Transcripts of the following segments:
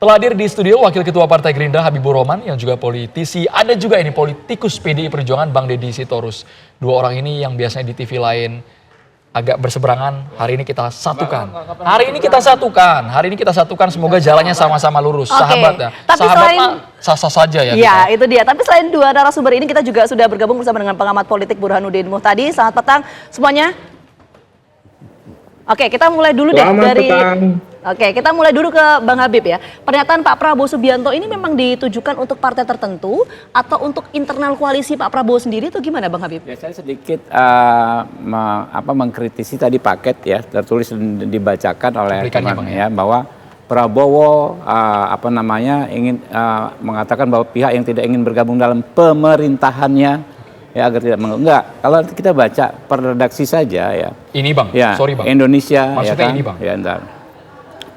Telah hadir di studio Wakil Ketua Partai Gerindra Habibur Rahman yang juga politisi, ada juga ini politikus PDI Perjuangan Bang Deddy Sitorus. Dua orang ini yang biasanya di TV lain agak berseberangan, hari ini kita satukan. Hari ini kita satukan, semoga jalannya sama-sama lurus. Sahabat ya, tapi sahabat selain, sah-sah saja ya. Ya itu dia, tapi selain dua narasumber ini kita juga sudah bergabung bersama dengan pengamat politik Burhanuddin Muhtadi. Selamat petang semuanya. Oke, kita mulai dulu kita mulai dulu ke Bang Habib ya. Pernyataan Pak Prabowo Subianto ini memang ditujukan untuk partai tertentu atau untuk internal koalisi Pak Prabowo sendiri, atau gimana Bang Habib? Ya, saya sedikit mengkritisi tadi paket ya, tertulis dibacakan oleh teman ya, bahwa Prabowo ingin mengatakan bahwa pihak yang tidak ingin bergabung dalam pemerintahannya ya agar tidak enggak. Kalau kita baca per redaksi saja ya. Ini Bang, ya, sorry Bang. Indonesia maksudnya ya kan? ini Bang. Ya,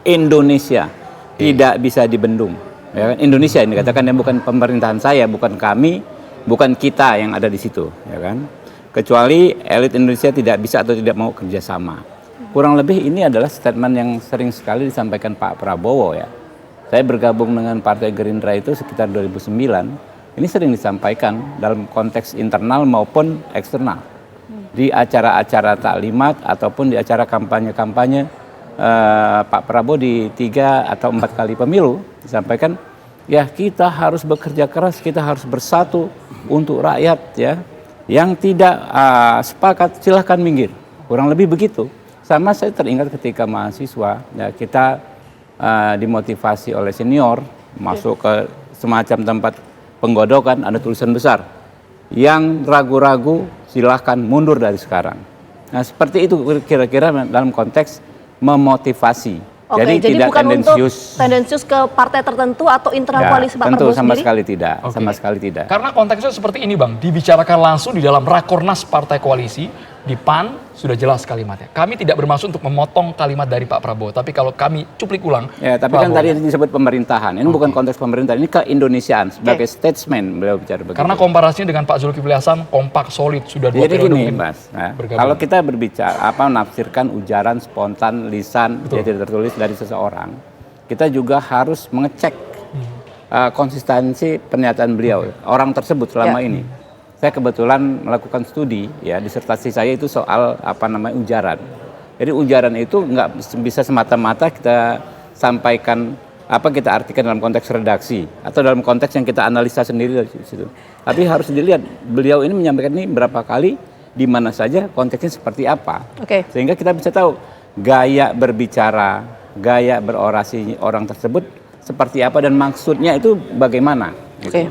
Indonesia tidak bisa dibendung. Ya kan? Indonesia ini katakan yang bukan pemerintahan saya, bukan kami, bukan kita yang ada di situ, ya kan? Kecuali elit Indonesia tidak bisa atau tidak mau kerjasama. Kurang lebih ini adalah statement yang sering sekali disampaikan Pak Prabowo ya. Saya bergabung dengan Partai Gerindra itu sekitar 2009. Ini sering disampaikan dalam konteks internal maupun eksternal. Di acara-acara taklimat ataupun di acara kampanye-kampanye Pak Prabowo di 3 atau 4 kali pemilu disampaikan, ya kita harus bekerja keras, kita harus bersatu untuk rakyat ya. Yang tidak sepakat silahkan minggir. Kurang lebih begitu. Sama saya teringat ketika mahasiswa, ya kita dimotivasi oleh senior masuk ke semacam tempat penggodokan, ada tulisan besar, yang ragu-ragu silahkan mundur dari sekarang. Nah seperti itu kira-kira dalam konteks memotivasi. Oke, jadi tidak bukan tendensius ke partai tertentu atau internal koalisi Pak Prabowo sama sendiri? Sekali tidak, Oke. sama sekali tidak. Karena konteksnya seperti ini Bang, dibicarakan langsung di dalam Rakornas Partai Koalisi, di PAN sudah jelas kalimatnya. Kami tidak bermaksud untuk memotong kalimat dari Pak Prabowo, tapi kalau kami cuplik ulang. Ya, tapi kan tadi disebut pemerintahan, ini bukan konteks pemerintahan, ini keindonesiaan sebagai statesman beliau bicara begitu. Karena komparasinya dengan Pak Zulkifli Hasan, kompak, solid, sudah 2 jadi periode gini Mas, kalau kita berbicara, menafsirkan ujaran spontan, lisan, ya tidak tertulis dari seseorang, kita juga harus mengecek konsistensi pernyataan beliau, orang tersebut selama ini. Saya kebetulan melakukan studi, ya disertasi saya itu soal ujaran. Jadi ujaran itu nggak bisa semata-mata kita sampaikan, kita artikan dalam konteks redaksi atau dalam konteks yang kita analisa sendiri dari situ. Tapi harus dilihat beliau ini menyampaikan ini berapa kali, di mana saja, konteksnya seperti apa. Sehingga kita bisa tahu gaya berbicara, gaya berorasi orang tersebut seperti apa dan maksudnya itu bagaimana. Gitu.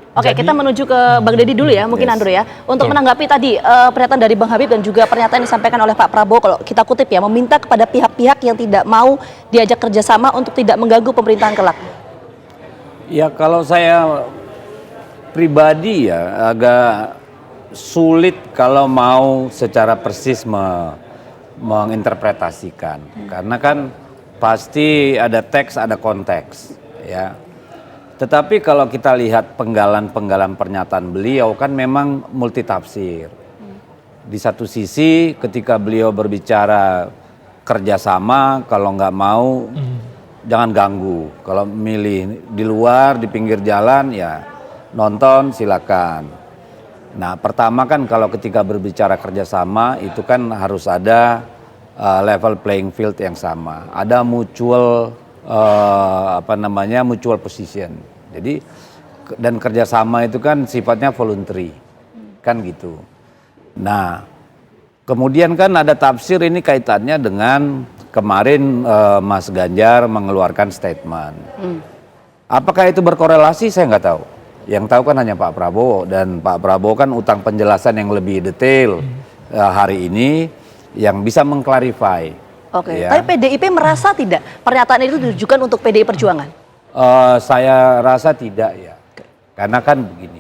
Oke, kita menuju ke Bang Deddy dulu ya, mungkin Andrew ya. Untuk menanggapi tadi pernyataan dari Bang Habib dan juga pernyataan yang disampaikan oleh Pak Prabowo, kalau kita kutip ya, meminta kepada pihak-pihak yang tidak mau diajak kerjasama untuk tidak mengganggu pemerintahan kelak. Ya kalau saya pribadi ya agak sulit kalau mau secara persis menginterpretasikan. Karena kan pasti ada teks, ada konteks ya. Tetapi kalau kita lihat penggalan-penggalan pernyataan beliau kan memang multitafsir. Di satu sisi ketika beliau berbicara kerjasama, kalau nggak mau jangan ganggu. Kalau milih di luar, di pinggir jalan ya nonton silakan. Nah pertama kan kalau ketika berbicara kerjasama itu kan harus ada level playing field yang sama. Ada mutual mutual position. Jadi dan kerjasama itu kan sifatnya voluntary, kan gitu. Nah, kemudian kan ada tafsir ini kaitannya dengan kemarin Mas Ganjar mengeluarkan statement. Apakah itu berkorelasi? Saya nggak tahu. Yang tahu kan hanya Pak Prabowo, dan Pak Prabowo kan utang penjelasan yang lebih detail hari ini yang bisa mengklarifikasi. Ya. Tapi PDIP merasa tidak pernyataan itu ditujukan untuk PDI Perjuangan? Saya rasa tidak ya. Karena kan begini.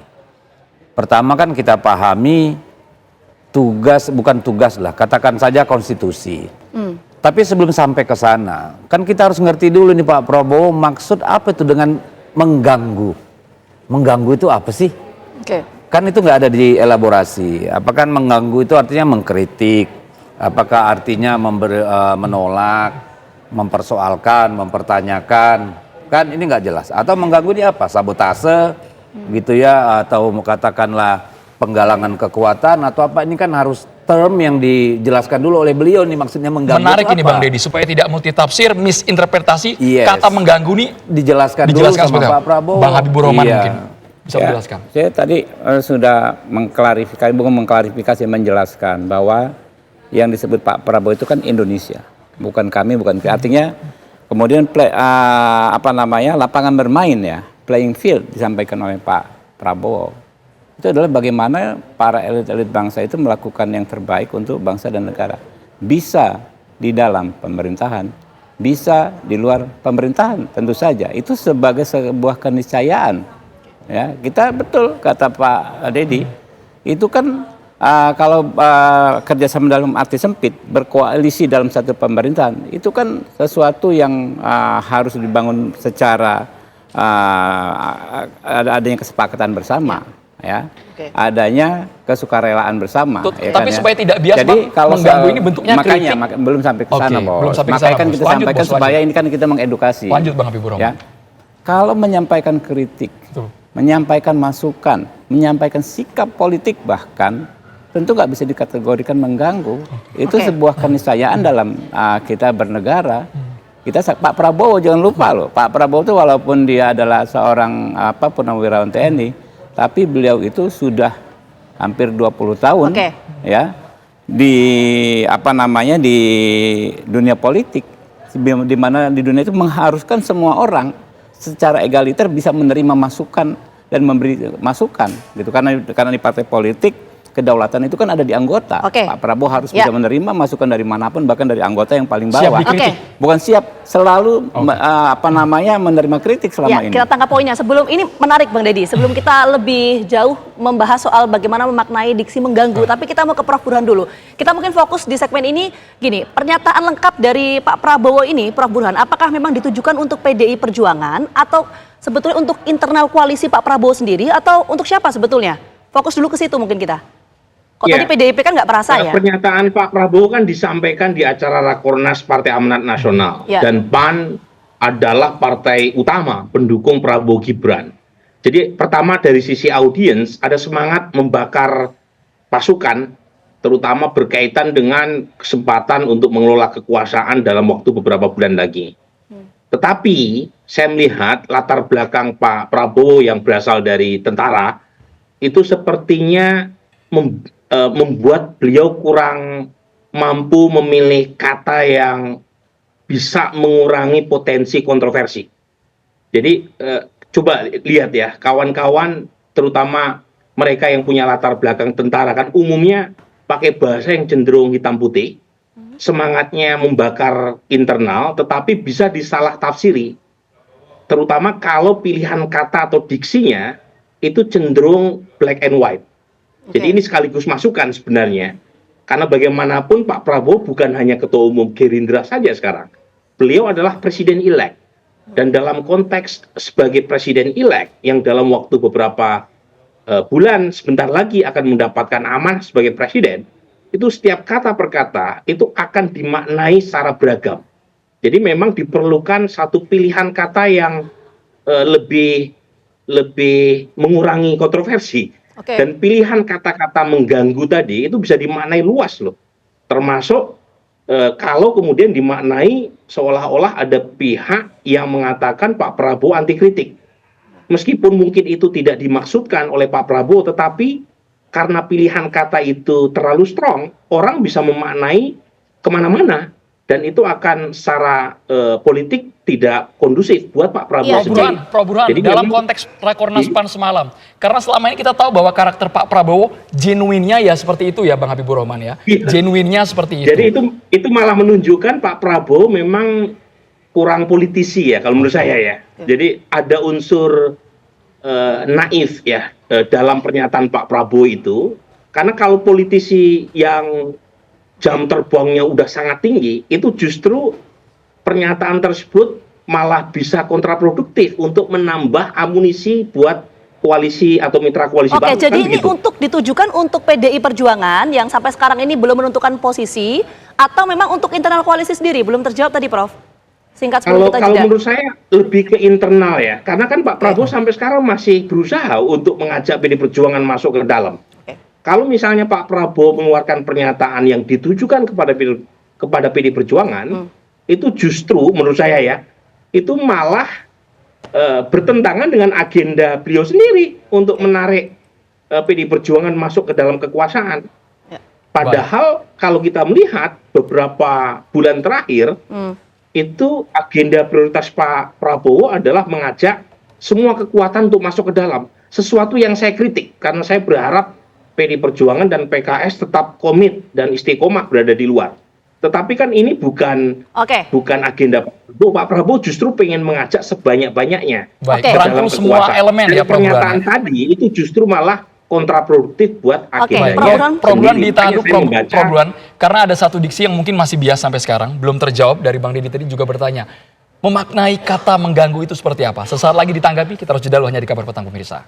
Pertama kan kita pahami bukan tugas lah, katakan saja konstitusi. Tapi sebelum sampai ke sana, kan kita harus ngerti dulu nih Pak Prabowo maksud apa itu dengan mengganggu. Mengganggu itu apa sih? Kan itu nggak ada di elaborasi. Apakah mengganggu itu artinya mengkritik? Apakah artinya menolak, mempersoalkan, mempertanyakan? Kan ini nggak jelas. Atau mengganggu ini apa? Sabotase gitu ya, atau katakanlah penggalangan kekuatan atau apa, ini kan harus term yang dijelaskan dulu oleh beliau nih, maksudnya mengganggu. Menarik itu ini apa? Bang Deddy, supaya tidak multitafsir, misinterpretasi, Yes. kata mengganggu nih Dijelaskan dulu dijelaskan sama seperti Pak apa? Prabowo. Bang Habibur Rahman Iya. mungkin bisa menjelaskan. Saya tadi sudah mengklarifikasi, menjelaskan bahwa yang disebut Pak Prabowo itu kan Indonesia, bukan kami, bukan artinya kemudian lapangan bermain ya, playing field disampaikan oleh Pak Prabowo. Itu adalah bagaimana para elit-elit bangsa itu melakukan yang terbaik untuk bangsa dan negara. Bisa di dalam pemerintahan, bisa di luar pemerintahan, tentu saja. Itu sebagai sebuah keniscayaan. Ya, kita betul kata Pak Deddy, itu kan kalau kerjasama dalam arti sempit, berkoalisi dalam satu pemerintahan, itu kan sesuatu yang harus dibangun secara adanya kesepakatan bersama. Ya, adanya kesukarelaan bersama. Ya Tapi kan, supaya tidak bias, jadi Bang, kalau mengganggu ini bentuknya kritik. belum sampai ke sana, Oke, Bos. belum sampai ke Makanya sana, kan Bos. kita Lanjut, sampaikan Bos, supaya lanjut. ini kan kita mengedukasi. Lanjut Bang Habibur Rahman. Ya, kalau menyampaikan kritik, Betul. menyampaikan masukan, menyampaikan sikap politik bahkan tentu nggak bisa dikategorikan mengganggu. Itu sebuah keniscayaan dalam kita bernegara. Pak Prabowo jangan lupa loh, Pak Prabowo itu walaupun dia adalah seorang purnawirawan TNI, tapi beliau itu sudah hampir 20 tahun ya di di dunia politik, di mana di dunia itu mengharuskan semua orang secara egaliter bisa menerima masukan dan memberi masukan gitu, karena di partai politik kedaulatan itu kan ada di anggota. Pak Prabowo harus bisa menerima masukan dari manapun, bahkan dari anggota yang paling bawah. Siap dikritik. Bukan siap selalu menerima kritik selama ini. Kita tangkap poinnya. Sebelum ini menarik Bang Deddy, sebelum kita lebih jauh membahas soal bagaimana memaknai diksi mengganggu, tapi kita mau ke Prof Burhan dulu. Kita mungkin fokus di segmen ini gini, pernyataan lengkap dari Pak Prabowo ini, Prof Burhan, apakah memang ditujukan untuk PDI Perjuangan atau sebetulnya untuk internal koalisi Pak Prabowo sendiri atau untuk siapa sebetulnya? Fokus dulu ke situ mungkin kita. Kok tadi PDIP kan nggak perasa ya? Pernyataan Pak Prabowo kan disampaikan di acara Rakornas Partai Amanat Nasional. Dan PAN adalah partai utama pendukung Prabowo Gibran. Jadi pertama dari sisi audiens ada semangat membakar pasukan, terutama berkaitan dengan kesempatan untuk mengelola kekuasaan dalam waktu beberapa bulan lagi. Tetapi saya melihat latar belakang Pak Prabowo yang berasal dari tentara, itu sepertinya membuat beliau kurang mampu memilih kata yang bisa mengurangi potensi kontroversi. Jadi coba lihat ya, kawan-kawan terutama mereka yang punya latar belakang tentara kan umumnya pakai bahasa yang cenderung hitam putih, semangatnya membakar internal, tetapi bisa disalah tafsiri. Terutama kalau pilihan kata atau diksinya itu cenderung black and white. Jadi ini sekaligus masukan sebenarnya. Karena bagaimanapun Pak Prabowo bukan hanya ketua umum Gerindra saja sekarang. Beliau adalah presiden-elek. Dan dalam konteks sebagai presiden-elek yang dalam waktu beberapa bulan sebentar lagi akan mendapatkan amanah sebagai presiden, itu setiap kata per kata itu akan dimaknai secara beragam. Jadi memang diperlukan satu pilihan kata yang lebih mengurangi kontroversi. Dan pilihan kata-kata mengganggu tadi itu bisa dimaknai luas loh. Termasuk kalau kemudian dimaknai seolah-olah ada pihak yang mengatakan Pak Prabowo anti kritik. Meskipun mungkin itu tidak dimaksudkan oleh Pak Prabowo, tetapi karena pilihan kata itu terlalu strong, orang bisa memaknai kemana-mana. Dan itu akan secara politik tidak kondusif buat Pak Prabowo sendiri. Prof Burhan, dalam konteks Rakornas PAN semalam, karena selama ini kita tahu bahwa karakter Pak Prabowo genuinnya ya seperti itu ya Bang Habibur Rahman ya, genuinnya seperti itu. Jadi itu malah menunjukkan Pak Prabowo memang kurang politisi ya kalau menurut saya ya. Jadi ada unsur naif ya dalam pernyataan Pak Prabowo itu, karena kalau politisi yang jam terbangnya udah sangat tinggi, itu justru pernyataan tersebut malah bisa kontraproduktif untuk menambah amunisi buat koalisi atau mitra koalisi baru. Jadi kan ini begitu. untuk ditujukan untuk PDI Perjuangan yang sampai sekarang ini belum menentukan posisi, atau memang untuk internal koalisi sendiri? Belum terjawab tadi Prof. Singkat sebelum kita Kalau jeda. menurut saya lebih ke internal ya, karena kan Pak Prabowo sampai sekarang masih berusaha untuk mengajak PD Perjuangan masuk ke dalam. Oke. Kalau misalnya Pak Prabowo mengeluarkan pernyataan yang ditujukan kepada PD Perjuangan, itu justru menurut saya ya, itu malah bertentangan dengan agenda beliau sendiri untuk menarik PD Perjuangan masuk ke dalam kekuasaan. Ya. Padahal kalau kita melihat beberapa bulan terakhir, itu agenda prioritas Pak Prabowo adalah mengajak semua kekuatan untuk masuk ke dalam. Sesuatu yang saya kritik, karena saya berharap PD Perjuangan dan PKS tetap komit dan istiqomah berada di luar. Tetapi kan ini bukan agenda Pak Prabowo. Pak Prabowo justru pengen mengajak sebanyak-banyaknya Baik, Oke. ke dalam merangkul semua kekuasaan. elemen Dan ya Prof. pernyataan tadi itu justru malah kontraproduktif buat agendanya. Prof. Buruan sendiri. ditahan dulu, Makanya saya membaca, Prof. Buruan, karena ada satu diksi yang mungkin masih bias sampai sekarang, belum terjawab dari Bang Deddy tadi juga bertanya. Memaknai kata mengganggu itu seperti apa? Sesaat lagi ditanggapi, kita harus jeda dulu hanya di Kabar Petang pemirsa.